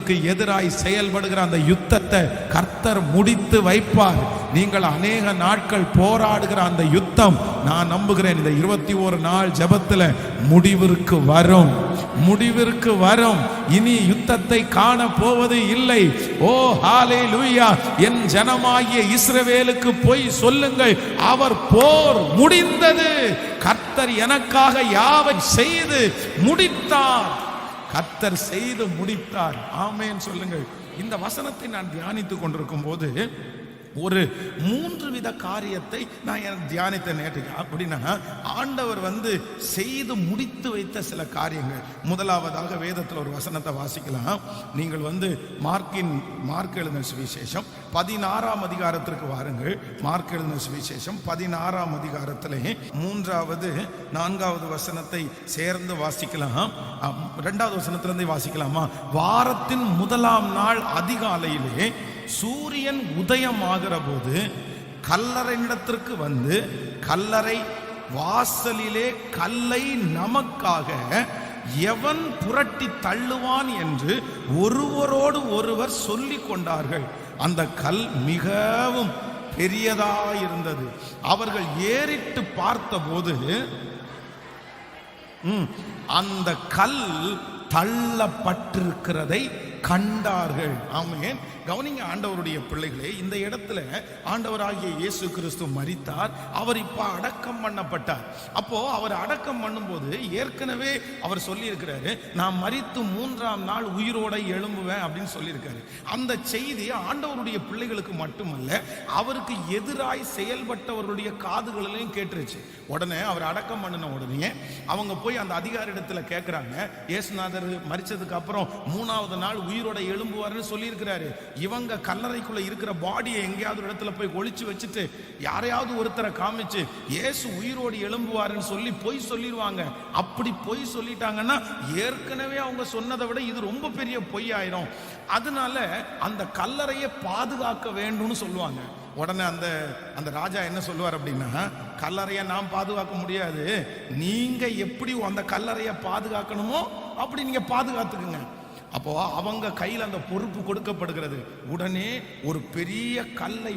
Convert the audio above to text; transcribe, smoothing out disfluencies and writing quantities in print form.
உங்களுக்கு எதிராய் செயல்படுகிற அந்த யுத்தத்தை கர்த்தர் முடித்து வைப்பார். நீங்கள் அநேக நாட்கள் போராடுகிற அந்த யுத்தம் நான் நம்புகிறேன் இந்த 21 நாள் ஜெபத்துல முடிவிற்கு வரும், முடிவிற்கு வரும். இனி யுத்தத்தை காண போவது இல்லை. ஓ ஹalleluya! என் ஜனமாகிய இஸ்ரவேலுக்கு போய் சொல்லுங்கள், அவர் போர் முடிந்தது, கர்த்தர் எனக்காக யாவை செய்து முடித்தார், கர்த்தர் செய்து முடித்தார். ஆமென் சொல்லுங்கள். இந்த வசனத்தை நான் தியானித்துக் கொண்டிருக்கும் போது ஒரு 3 வித காரியத்தை நான் தியானித்த நேற்றுக்கு. அப்படின்னா ஆண்டவர் செய்து முடித்து வைத்த சில காரியங்கள். முதலாவதாக வேதத்தில் ஒரு வசனத்தை வாசிக்கலாம். நீங்கள் மார்க் எழுதின சுவிசேஷம் 16ஆம் அதிகாரத்திற்கு வாருங்கள். மார்க் எழுதின சுவிசேஷம் 16ஆம் அதிகாரத்திலே 3வது 4வது வசனத்தை சேர்ந்து வாசிக்கலாம். 2வது வசனத்திலிருந்து வாசிக்கலாமா? வாரத்தின் முதலாம் நாள் அதிகாலையிலே சூரியன் உதயமாகிற போது கல்லறையிடத்திற்கு வந்து கல்லறை வாசலிலே கல்லை நமக்காக எவன் புரட்டி தள்ளுவான் என்று ஒருவரோடு ஒருவர் சொல்லிக் கொண்டார்கள். அந்த கல் மிகவும் பெரியதாயிருந்தது. அவர்கள் ஏறிட்டு பார்த்தபோது அந்த கல் தள்ளப்பட்டிருக்கிறதை கண்டார்கள். ஆமென். கவனிங்க ஆண்டவருடைய பிள்ளைகளே, இந்த இடத்துல ஆண்டவராகிய இயேசு கிறிஸ்து மரித்தார். அவர் இப்ப அடக்கம் பண்ணப்பட்டார். அப்போ அவர் அடக்கம் பண்ணும்போது ஏற்கனவே அவர் சொல்லி இருக்கிறாரு, நான் மரித்து 3ஆம் நாள் உயிரோட எழும்புவேன் அப்படின்னு சொல்லியிருக்காரு. அந்த செய்தி ஆண்டவருடைய பிள்ளைகளுக்கு மட்டுமல்ல, அவருக்கு எதிராய் செயல்பட்டவர்களுடைய காதுகளிலையும் கேட்டுருச்சு. உடனே அவர் அடக்கம் பண்ணின உடனே அவங்க போய் அந்த அதிகாரிடத்துல கேட்கிறாங்க, இயேசுநாதர் மரிச்சதுக்கு அப்புறம் 3ஆவது நாள் உயிரோட எழும்புவார்னு சொல்லி இருக்கிறாரு. இவங்க கல்லறைக்குள்ள இருக்கிற பாடியை எங்கேயாவது இடத்துல போய் ஒளிச்சு வச்சுட்டு யாரையாவது ஒருத்தரை காமிச்சு இயேசு உயிரோடு எழும்புவாருன்னு சொல்லி பொய் சொல்லிடுவாங்க. அப்படி பொய் சொல்லிட்டாங்கன்னா ஏற்கனவே அவங்க சொன்னதை விட இது ரொம்ப பெரிய பொய் ஆயிரும். அதனால அந்த கல்லறையை பாதுகாக்க வேண்டும்னு சொல்லுவாங்க. உடனே அந்த ராஜா என்ன சொல்லுவார் அப்படின்னா, கல்லறையை நாம் பாதுகாக்க முடியாது, நீங்க எப்படி அந்த கல்லறையை பாதுகாக்கணுமோ அப்படி நீங்க பாதுகாத்துக்குங்க. அப்போ அவங்க கையில் அந்த பொறுப்பு கொடுக்கப்படுகிறது. உடனே ஒரு பெரிய கல்லை